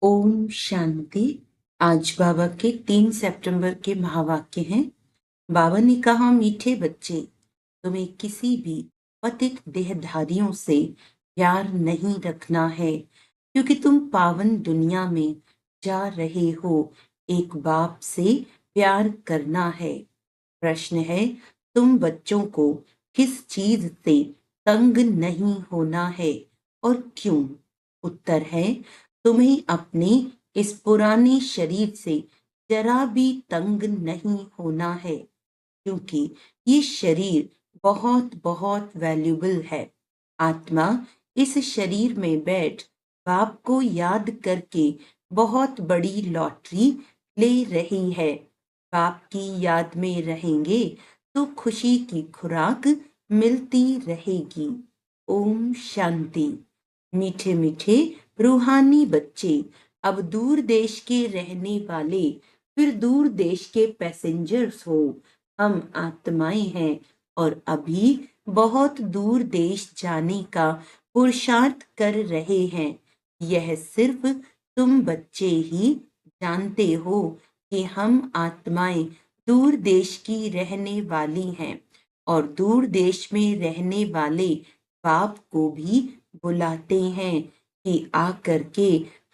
ओम शांति। आज बाबा के 3 सितंबर के महावाक्य हैं। बाबा ने कहा, मीठे बच्चे, तुम्हें किसी भी पतित देहधारियों से प्यार नहीं रखना है, क्योंकि तुम पावन दुनिया में जा रहे हो। एक बाप से प्यार करना है। प्रश्न है, तुम बच्चों को किस चीज से तंग नहीं होना है और क्यों? उत्तर है, तुम्हें अपने इस पुराने शरीर से जरा भी तंग नहीं होना है, क्योंकि ये शरीर बहुत बहुत वैल्यूबल है। आत्मा इस शरीर में बैठ बाप को याद करके बहुत बड़ी लॉटरी ले रही है। बाप की याद में रहेंगे तो खुशी की खुराक मिलती रहेगी। ओम शांति। मीठे मीठे रूहानी बच्चे, अब दूर देश के रहने वाले, फिर दूर देश के पैसेंजर्स हो। हम आत्माएं हैं और अभी बहुत दूर देश जाने का पुरुषार्थ कर रहे हैं। यह सिर्फ तुम बच्चे ही जानते हो कि हम आत्माएं दूर देश की रहने वाली हैं और दूर देश में रहने वाले बाप को भी बुलाते हैं कि आकर के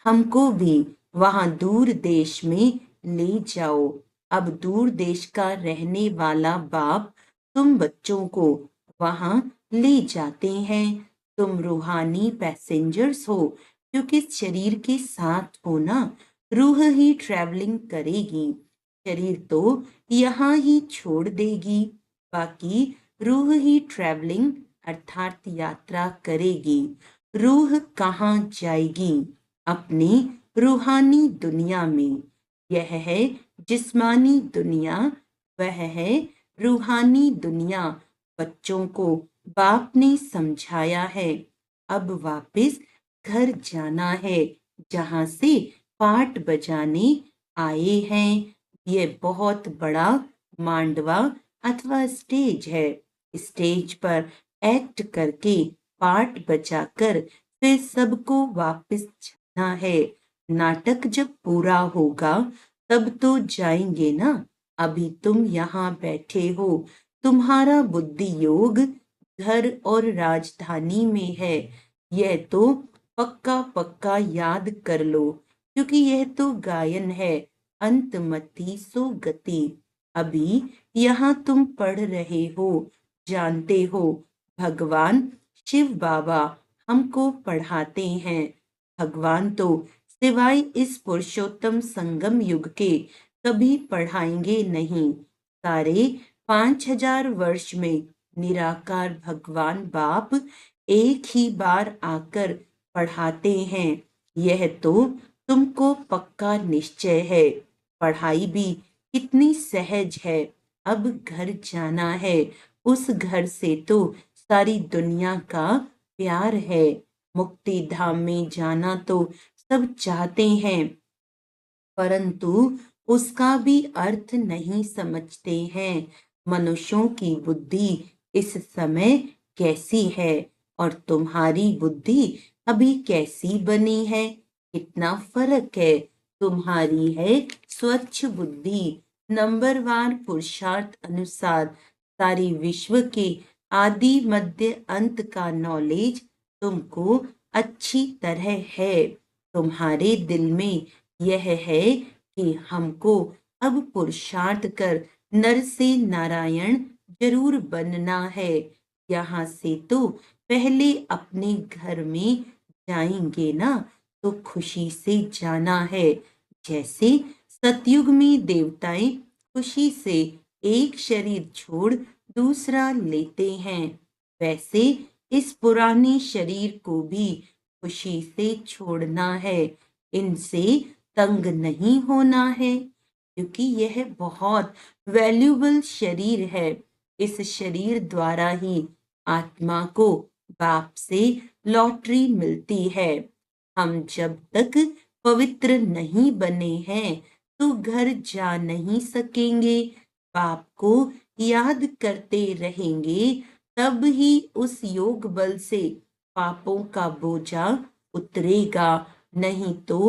हमको भी वहां दूर देश में ले जाओ। अब दूर देश का रहने वाला बाप तुम बच्चों को वहां ले जाते हैं। तुम रूहानी पैसेंजर्स हो, क्योंकि शरीर के साथ हो ना। रूह ही ट्रैवलिंग करेगी, शरीर तो यहाँ ही छोड़ देगी। बाकी रूह ही ट्रैवलिंग अर्थात यात्रा करेगी। रूह कहाँ जाएगी? अपनी रूहानी दुनिया में। यह है जिस्मानी दुनिया, वह है रूहानी दुनिया। बच्चों को बाप ने समझाया है, अब वापस घर जाना है, जहां से पाठ बजाने आए हैं। ये बहुत बड़ा मांडवा अथवा स्टेज है। स्टेज पर एक्ट करके पाठ बजाकर फिर सबको वापस जाना है। नाटक जब पूरा होगा तब तो जाएंगे ना। अभी तुम यहाँ बैठे हो, तुम्हारा बुद्धि योग घर और राजधानी में है। यह तो पक्का पक्का याद कर लो, क्योंकि यह तो गायन है, अंतमति सो गति। अभी यहाँ तुम पढ़ रहे हो, जानते हो, भगवान शिव बाबा हमको पढ़ाते हैं। भगवान तो सिवाय इस पुरुषोत्तम संगम युग के कभी पढ़ाएंगे नहीं। सारे 5000 वर्ष में निराकार भगवान बाप एक ही बार आकर पढ़ाते हैं। यह तो तुमको पक्का निश्चय है। पढ़ाई भी कितनी सहज है। अब घर जाना है, उस घर से तो सारी दुनिया का प्यार है। मुक्ति धाम में जाना तो सब चाहते हैं, परंतु उसका भी अर्थ नहीं समझते हैं। मनुष्यों की बुद्धि इस समय कैसी है और तुम्हारी बुद्धि अभी कैसी बनी है? कितना फर्क है। तुम्हारी है स्वच्छ बुद्धि, नंबरवार पुरुषार्थ अनुसार सारी विश्व के आदि मध्य अंत का नॉलेज तुमको अच्छी तरह है। तुम्हारे दिल में यह है कि हमको अब पुरुषार्थ कर नर से नारायण जरूर बनना है। यहाँ से तो पहले अपने घर में जाएंगे ना, तो खुशी से जाना है। जैसे सतयुग में देवताएं खुशी से एक शरीर छोड़ दूसरा लेते हैं, वैसे इस पुराने शरीर को भी खुशी से छोड़ना है। इनसे तंग नहीं होना है, क्योंकि यह बहुत वैल्यूबल शरीर है। इस शरीर द्वारा ही आत्मा को बाप से लॉटरी मिलती है। हम जब तक पवित्र नहीं बने हैं तो घर जा नहीं सकेंगे। बाप को याद करते रहेंगे, तब ही उस योग बल से पापों का बोझा उतरेगा। नहीं तो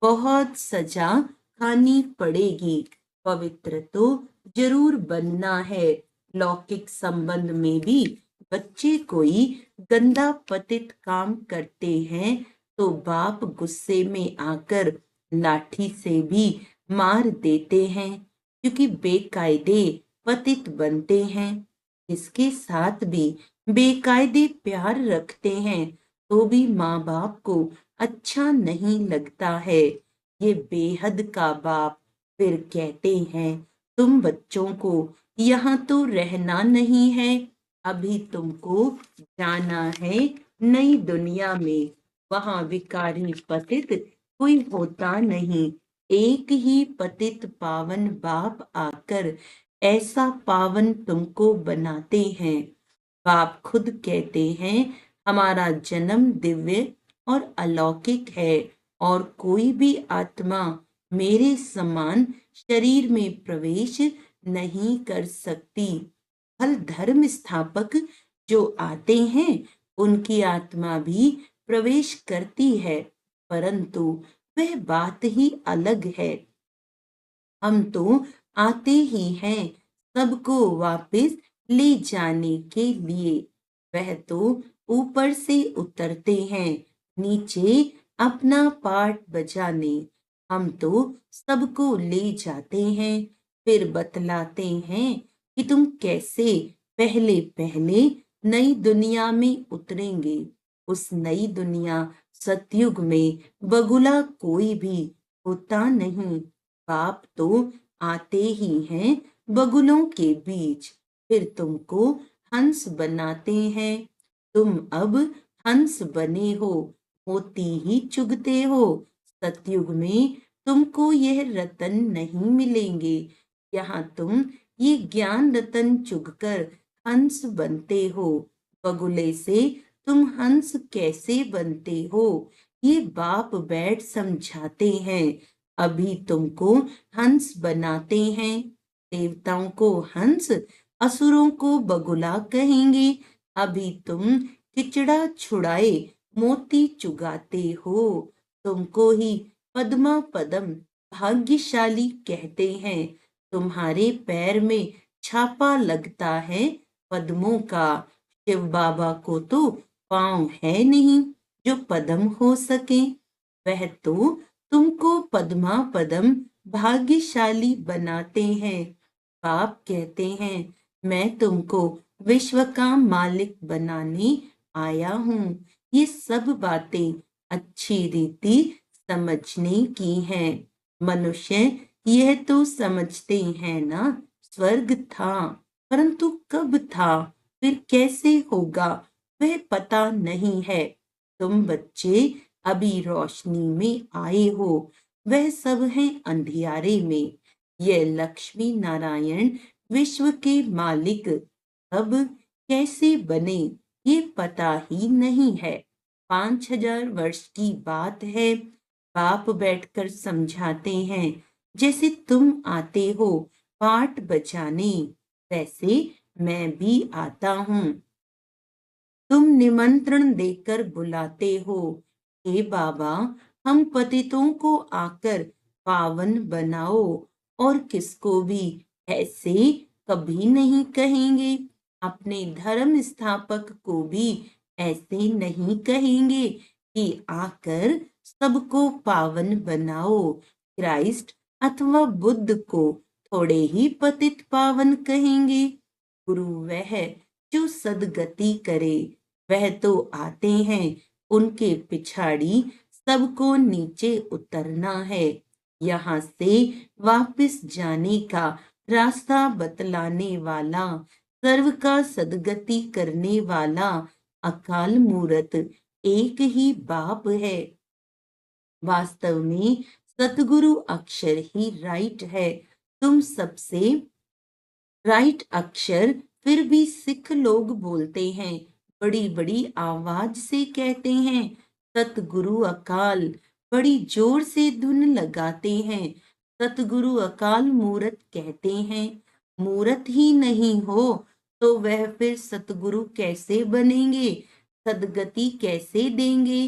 बहुत सजा खानी पड़ेगी। पवित्र तो जरूर बनना है। लौकिक संबंध में भी बच्चे कोई गंदा पतित काम करते हैं तो बाप गुस्से में आकर लाठी से भी मार देते हैं, क्योंकि बेकायदे पतित बनते हैं। इसके साथ भी बेकायदे प्यार रखते हैं तो भी माँ बाप को अच्छा नहीं लगता है। ये बेहद का बाप फिर कहते हैं, तुम बच्चों को यहाँ तो रहना नहीं है, अभी तुमको जाना है नई दुनिया में। वहां विकारी पतित कोई होता नहीं, एक ही पतित पावन बाप आकर ऐसा पावन तुमको बनाते हैं। बाप खुद कहते हैं, हमारा जन्म दिव्य और अलौकिक है और कोई भी आत्मा मेरे समान शरीर में प्रवेश नहीं कर सकती। फल धर्म स्थापक जो आते हैं उनकी आत्मा भी प्रवेश करती है, परंतु वह बात ही अलग है। हम तो आते ही हैं सबको वापस ले जाने के लिए। वह तो ऊपर से उतरते हैं नीचे अपना पाठ बजाने। हम तो सबको ले जाते हैं, फिर बतलाते हैं कि तुम कैसे पहले पहले नई दुनिया में उतरेंगे। उस नई दुनिया सतयुग में बगुला कोई भी होता नहीं। बाप तो आते ही हैं बगुलों के बीच, फिर तुमको हंस बनाते हैं। तुम अब हंस बने हो, मोती ही चुगते हो। सतयुग में तुमको यह रतन नहीं मिलेंगे। यहाँ तुम ये ज्ञान रतन चुगकर हंस बनते हो। बगुले से तुम हंस कैसे बनते हो, ये बाप बैठ समझाते हैं। अभी तुमको हंस बनाते हैं। देवताओं को हंस, असुरों को बगुला कहेंगे। अभी तुम खिचड़ा छुड़ाए मोती चुगाते हो। तुमको ही पद्मा पदम भाग्यशाली कहते हैं। तुम्हारे पैर में छापा लगता है पद्मों का। शिव बाबा को तो पांव है नहीं जो पद्म हो सके। वह तो तुमको पद्मा पदम भाग्यशाली बनाते हैं। बाप कहते हैं, मैं तुमको विश्व का मालिक बनाने आया हूँ। ये सब बातें अच्छी रीति समझने की हैं। मनुष्य यह तो समझते हैं ना, स्वर्ग था, परंतु कब था फिर कैसे होगा वह पता नहीं है। तुम बच्चे अभी रोशनी में आए हो, वह सब है अंधियारे में। यह लक्ष्मी नारायण विश्व के मालिक अब कैसे बने ये पता ही नहीं है। 5000 वर्ष की बात है। बाप बैठकर समझाते हैं, जैसे तुम आते हो पाठ बजाने, वैसे मैं भी आता हूँ। तुम निमंत्रण देकर बुलाते हो, हे बाबा हम पतितों को आकर पावन बनाओ, और किसको भी ऐसे कभी नहीं कहेंगे। अपने धर्म स्थापक को भी ऐसे नहीं कहेंगे कि आकर सबको पावन बनाओ। क्राइस्ट अथवा बुद्ध को थोड़े ही पतित पावन कहेंगे। गुरु वह जो सदगति करे, वह तो आते हैं, उनके पिछाड़ी सबको नीचे उतरना है। यहाँ से वापस जाने का रास्ता बतलाने वाला, सर्व का सदगति करने वाला अकाल मूरत एक ही बाप है। वास्तव में सतगुरु अक्षर ही राइट है। तुम सबसे राइट अक्षर फिर भी सिख लोग बोलते हैं, बड़ी बड़ी आवाज से कहते हैं सतगुरु अकाल, बड़ी जोर से धुन लगाते हैं सतगुरु अकाल मूरत कहते हैं। मूरत ही नहीं हो तो वह फिर सतगुरु कैसे बनेंगे, सदगति कैसे देंगे।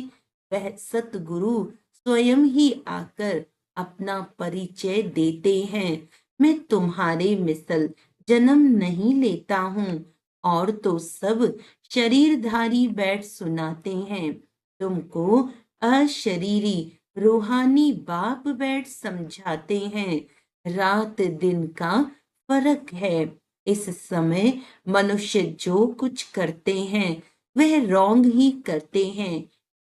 वह सतगुरु स्वयं ही आकर अपना परिचय देते हैं। मैं तुम्हारे मिसल जन्म नहीं लेता हूँ। और तो सब शरीरधारी बैठ सुनाते हैं। तुमको अशरीरी रूहानी बाप बैठ समझाते हैं। रात दिन का फर्क है। इस समय मनुष्य जो कुछ करते हैं वह रॉन्ग ही करते हैं,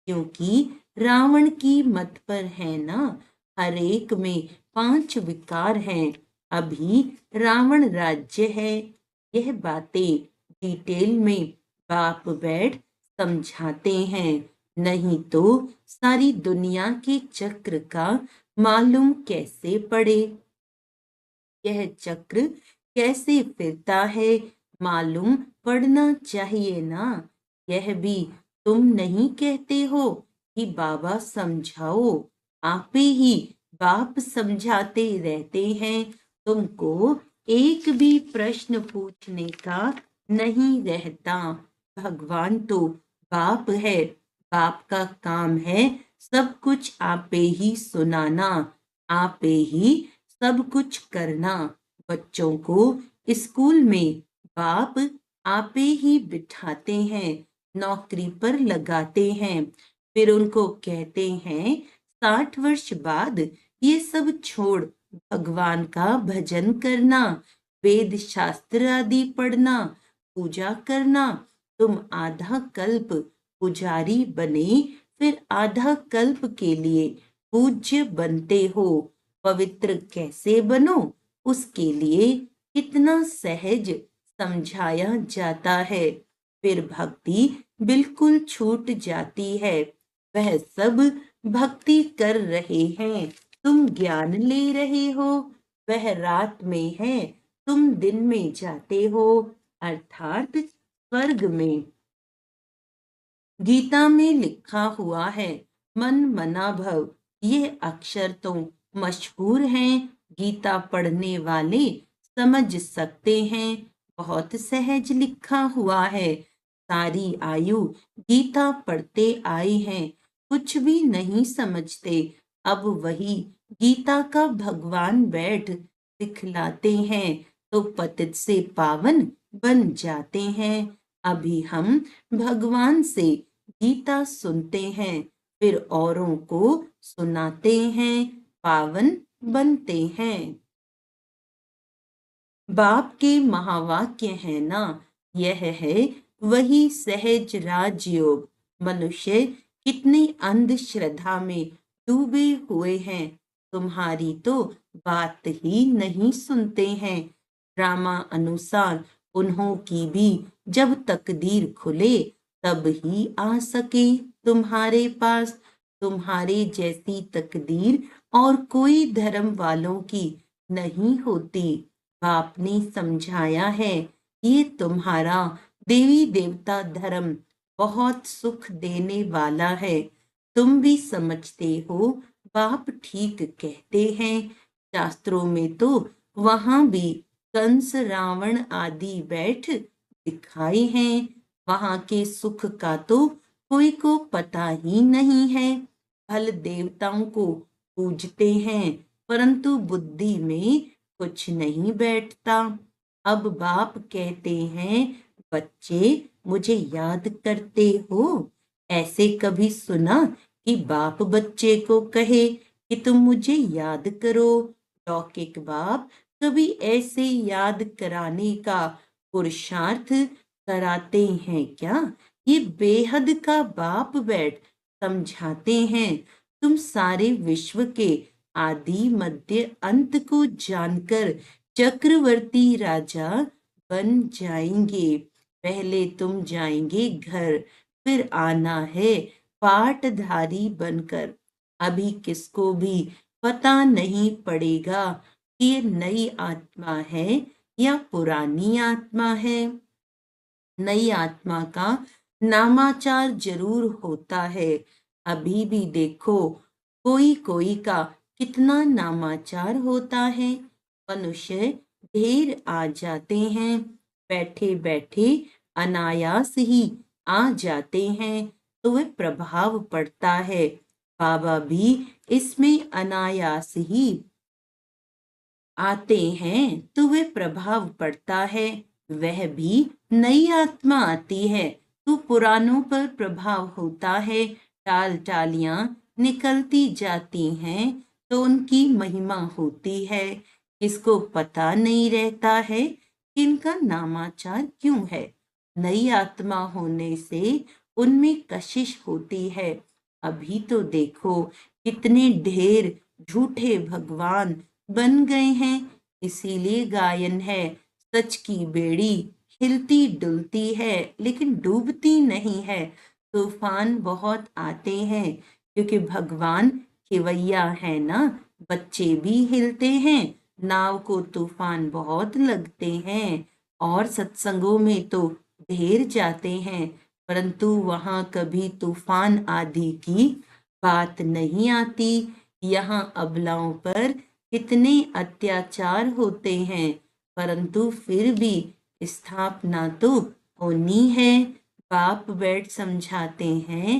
क्योंकि रावण की मत पर है ना। हर एक में 5 विकार हैं। अभी रावण राज्य है। यह बातें डिटेल में बाप बैठ समझाते हैं। नहीं तो सारी दुनिया के चक्र का मालूम कैसे पड़े। यह चक्र कैसे फिरता है मालूम पड़ना चाहिए ना। यह भी तुम नहीं कहते हो कि बाबा समझाओ। आपे ही बाप समझाते रहते हैं। तुमको एक भी प्रश्न पूछने का नहीं रहता। भगवान तो बाप है। बाप का काम है सब कुछ आपे ही सुनाना, आपे ही सब कुछ करना। बच्चों को स्कूल में बाप आपे ही बिठाते हैं, नौकरी पर लगाते हैं। फिर उनको कहते हैं 60 वर्ष बाद ये सब छोड़ भगवान का भजन करना, वेद शास्त्र आदि पढ़ना, पूजा करना। तुम आधा कल्प पुजारी बने, फिर आधा कल्प के लिए पूज्य बनते हो। पवित्र कैसे बनो उसके लिए कितना सहज समझाया जाता है। फिर भक्ति बिल्कुल छूट जाती है। वह सब भक्ति कर रहे हैं, तुम ज्ञान ले रहे हो। वह रात में है, तुम दिन में जाते हो, अर्थात स्वर्ग में। गीता में लिखा हुआ है मन मना भव। ये अक्षर तो मशहूर हैं। गीता पढ़ने वाले समझ सकते हैं। बहुत सहज लिखा हुआ है। सारी आयु गीता पढ़ते आए हैं, कुछ भी नहीं समझते। अब वही गीता का भगवान बैठ दिखलाते हैं तो पतित से पावन बन जाते हैं। अभी हम भगवान से गीता सुनते हैं, फिर औरों को सुनाते हैं, पावन बनते हैं। बाप के महावाक्य है ना। यह है वही सहज राजयोग। मनुष्य कितनी अंधश्रद्धा में डूबे हुए हैं। तुम्हारी तो बात ही नहीं सुनते हैं। ड्रामा अनुसार उन्हों की भी जब तकदीर खुले तब ही आ सके तुम्हारे पास। तुम्हारे जैसी तकदीर और कोई धर्म वालों की नहीं होती। बाप ने समझाया है ये तुम्हारा देवी देवता धर्म बहुत सुख देने वाला है। तुम भी समझते हो बाप ठीक कहते हैं। शास्त्रों में तो वहां भी कंस रावण आदि बैठ दिखाए हैं। वहां के सुख का तो कोई को पता ही नहीं है। फल देवताओं को पूजते हैं, परंतु बुद्धि में कुछ नहीं बैठता। अब बाप कहते हैं बच्चे मुझे याद करते हो। ऐसे कभी सुना कि बाप बच्चे को कहे कि तुम मुझे याद करो। लौकिक बाप कभी ऐसे याद कराने का पुरुषार्थ कराते हैं क्या? ये बेहद का बाप बैठ समझाते हैं। तुम सारे विश्व के आदि मध्य अंत को जानकर चक्रवर्ती राजा बन जाएंगे। पहले तुम जाएंगे घर, फिर आना है पाटधारी बनकर। अभी किसको भी पता नहीं पड़ेगा कि ये नई आत्मा है या पुरानी आत्मा है। नई आत्मा का नामाचार जरूर होता है। अभी भी देखो कोई कोई का कितना नामाचार होता है। मनुष्य ढेर आ जाते हैं, बैठे बैठे अनायास ही आ जाते हैं, तो वह प्रभाव पड़ता है। बाबा भी इसमें अनायास ही आते हैं तो वे प्रभाव पड़ता है। वह भी नई आत्मा आती है तो पुरानों पर प्रभाव होता है। टाल टालियां निकलती जाती हैं तो उनकी महिमा होती है। इसको पता नहीं रहता है कि इनका नामाचार क्यों है। नई आत्मा होने से उनमें कशिश होती है। अभी तो देखो कितने ढेर झूठे भगवान बन गए हैं। इसीलिए गायन है, सच की बेड़ी हिलती डुलती है लेकिन डूबती नहीं है। तूफान बहुत आते हैं क्योंकि भगवान खिवैया है ना। बच्चे भी हिलते हैं, नाव को तूफान बहुत लगते हैं और सत्संगों में तो ढेर जाते हैं, परंतु वहां कभी तूफान आदि की बात नहीं आती। यहाँ अबलाओं पर कितने अत्याचार होते हैं, परंतु फिर भी स्थापना तो होनी है। बाप बैठ समझाते हैं,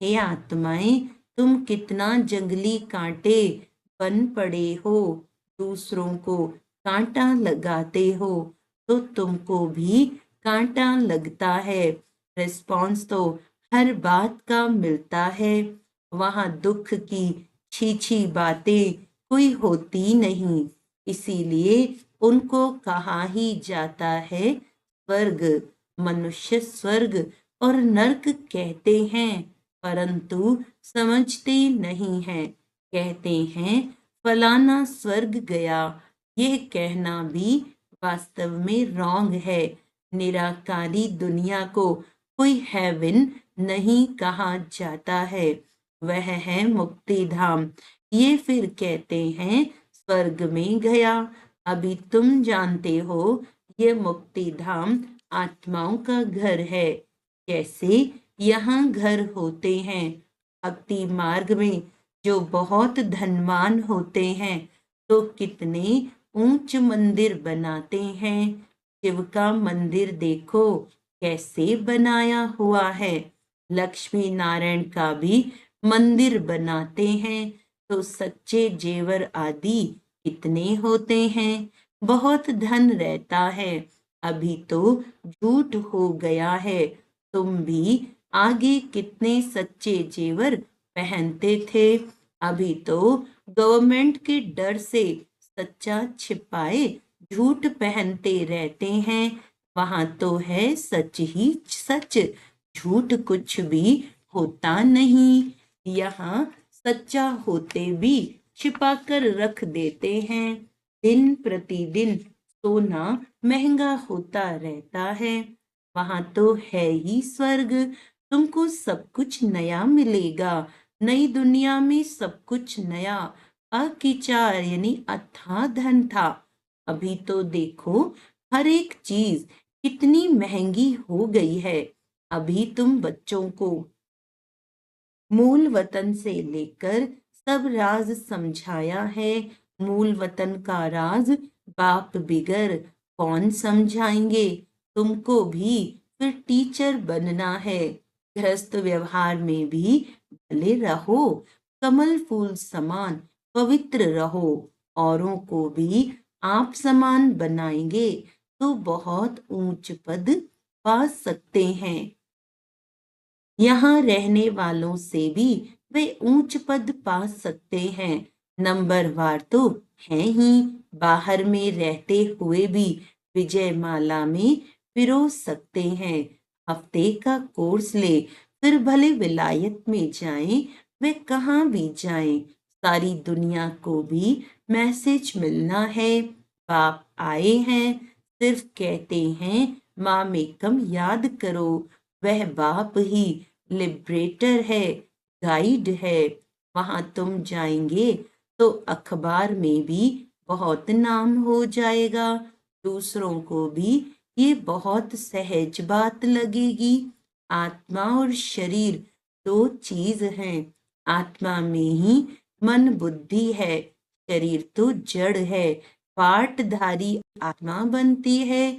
हे आत्माएं, तुम कितना जंगली कांटे बन पड़े हो। दूसरों को कांटा लगाते हो तो तुमको भी कांटा लगता है। रिस्पॉन्स तो हर बात का मिलता है। वहां दुख की छीछी बातें कोई होती नहीं, इसीलिए उनको कहा ही जाता है स्वर्ग। मनुष्य स्वर्ग और नरक कहते हैं, परंतु समझते नहीं हैं। कहते हैं फलाना स्वर्ग गया, यह कहना भी वास्तव में रॉन्ग है। निराकारी दुनिया को कोई हेवन नहीं कहा जाता है, वह है मुक्ति धाम। ये फिर कहते हैं स्वर्ग में गया। अभी तुम जानते हो ये मुक्ति धाम आत्माओं का घर है। कैसे यहाँ घर होते हैं। भक्ति मार्ग में जो बहुत धनवान होते हैं तो कितने ऊंच मंदिर बनाते हैं। शिव का मंदिर देखो कैसे बनाया हुआ है। लक्ष्मी नारायण का भी मंदिर बनाते हैं तो सच्चे जेवर आदि कितने होते हैं। बहुत धन रहता है। अभी तो झूठ हो गया है। तुम भी आगे कितने सच्चे जेवर पहनते थे। अभी तो गवर्नमेंट के डर से सच्चा छिपाए झूठ पहनते रहते हैं। वहां तो है सच ही सच, झूठ कुछ भी होता नहीं। यहाँ सच्चा होते भी छिपा कर रख देते हैं। दिन प्रतिदिन सोना महंगा होता रहता है। वहां तो है ही स्वर्ग। तुमको सब कुछ नया मिलेगा। नई दुनिया में सब कुछ नया अकिचार यानी अथाह धन था। अभी तो देखो हर एक चीज कितनी महंगी हो गई है। अभी तुम बच्चों को मूल वतन से लेकर सब राज समझाया है। मूल वतन का राज बाप बिगर कौन समझाएंगे। तुमको भी फिर टीचर बनना है। गृहस्थ व्यवहार में भी भले रहो, कमल फूल समान पवित्र रहो। औरों को भी आप समान बनाएंगे तो बहुत ऊंच पद पा सकते हैं। यहाँ रहने वालों से भी वे ऊंच पद पा सकते हैं। नंबरवार तो हैं ही। बाहर में रहते हुए भी विजयमाला में पिरो सकते हैं। हफ्ते का कोर्स ले फिर भले विलायत में जाएं, वे कहाँ भी जाएं, सारी दुनिया को भी मैसेज मिलना है। बाप आए हैं, सिर्फ कहते हैं माँ मेकम याद करो। वह बाप ही लिबरेटर है, गाइड है। वहां तुम जाएंगे तो अखबार में भी बहुत नाम हो जाएगा। दूसरों को भी ये बहुत सहज बात लगेगी। आत्मा और शरीर दो चीज हैं। आत्मा में ही मन बुद्धि है, शरीर तो जड़ है। पाटधारी आत्मा बनती है।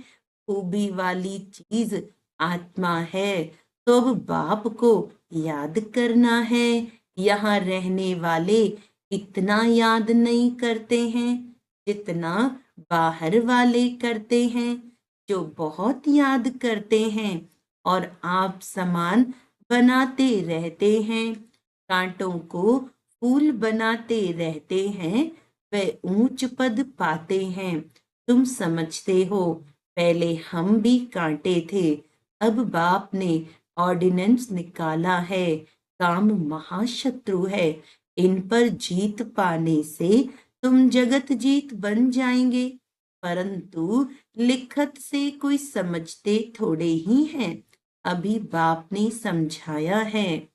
खूबी वाली चीज आत्मा है। तो अब बाप को याद करना है। यहाँ रहने वाले इतना याद नहीं करते हैं जितना बाहर वाले करते हैं, जो बहुत याद करते हैं और आप समान बनाते रहते हैं, कांटों को फूल बनाते रहते हैं, वे ऊंच पद पाते हैं। तुम समझते हो पहले हम भी कांटे थे, अब बाप ने ऑर्डिनेंस निकाला है, काम महाशत्रु है, इन पर जीत पाने से तुम जगत जीत बन जाएंगे, परंतु लिखत से कोई समझते थोड़े ही हैं, अभी बाप ने समझाया है।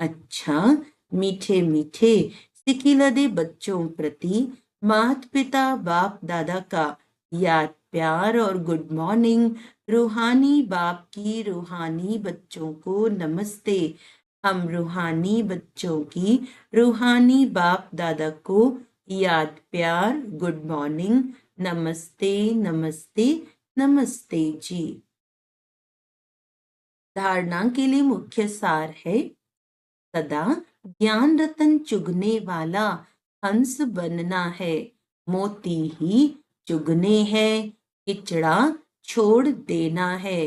अच्छा, मीठे मीठे सिकिलदे बच्चों प्रति माता पिता बाप दादा का याद प्यार और गुड मॉर्निंग। रूहानी बाप की रूहानी बच्चों को नमस्ते। हम रूहानी बच्चों की रूहानी बाप दादा को याद प्यार गुड मॉर्निंग, नमस्ते नमस्ते नमस्ते जी। धारणा के लिए मुख्य सार है, सदा ज्ञान रतन चुगने वाला हंस बनना है, मोती ही चुगने हैं, किचड़ा छोड़ देना है,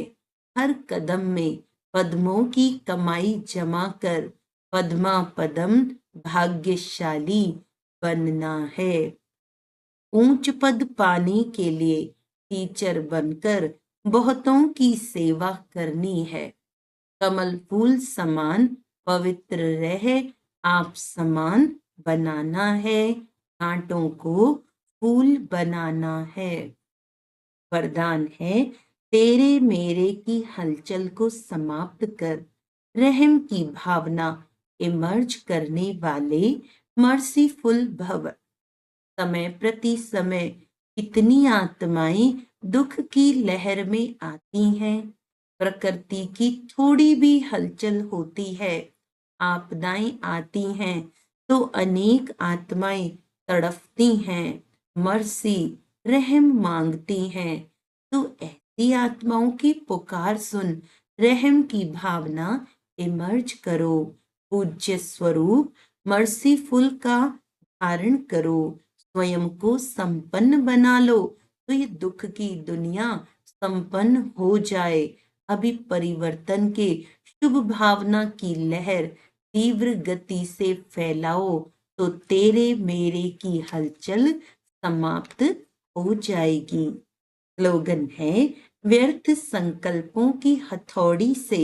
हर कदम में पद्मों की कमाई जमा कर पद्मा पदम भाग्यशाली बनना है। ऊंच पद पाने के लिए टीचर बनकर बहुतों की सेवा करनी है, कमल फूल समान पवित्र रह आप समान बनाना है, कांटों को फूल बनाना है। वरदान है, तेरे मेरे की हलचल को समाप्त कर रहम की भावना इमर्ज करने वाले मर्सीफुल भव। समय प्रति समय कितनी आत्माएं दुख की लहर में आती हैं, प्रकृति की थोड़ी भी हलचल होती है, आपदाएं आती हैं तो अनेक आत्माएं तड़पती हैं, मर्सी रहम मांगती हैं, तो ऐसी आत्माओं की पुकार सुन रहम की भावना इमर्ज करो, पूज्य स्वरूप मर्सीफुल का धारण करो, स्वयं को संपन्न बना लो, तो ये दुख की दुनिया संपन्न हो जाए। अभी परिवर्तन के शुभ भावना की लहर तीव्र गति से फैलाओ, तो तेरे मेरे की हलचल समाप्त हो जाएगी। स्लोगन है, व्यर्थ संकल्पों की हथौड़ी से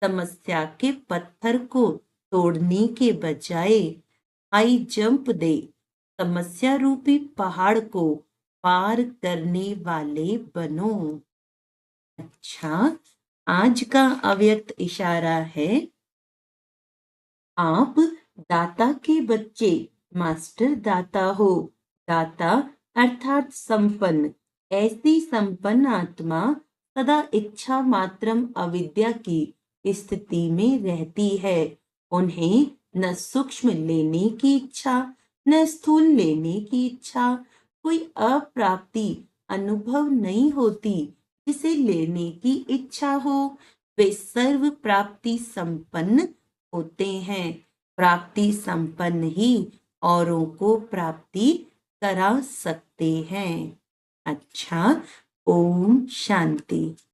समस्या के पत्थर को तोड़ने के बजाय हाई जंप दे समस्या रूपी पहाड़ को पार करने वाले बनो। अच्छा, आज का अव्यक्त इशारा है, आप दाता के बच्चे मास्टर दाता हो, दाता अर्थात संपन्न, ऐसी संपन्न आत्मा सदा इच्छा मात्रम अविद्या की स्थिति में रहती है, उन्हें न सूक्ष्म लेने की इच्छा न स्थूल लेने की इच्छा, कोई अप्राप्ति अनुभव नहीं होती जिसे लेने की इच्छा हो, वे सर्व प्राप्ति संपन्न होते हैं, प्राप्ति संपन्न ही औरों को प्राप्ति करा सकते हैं। अच्छा, ओम शांति।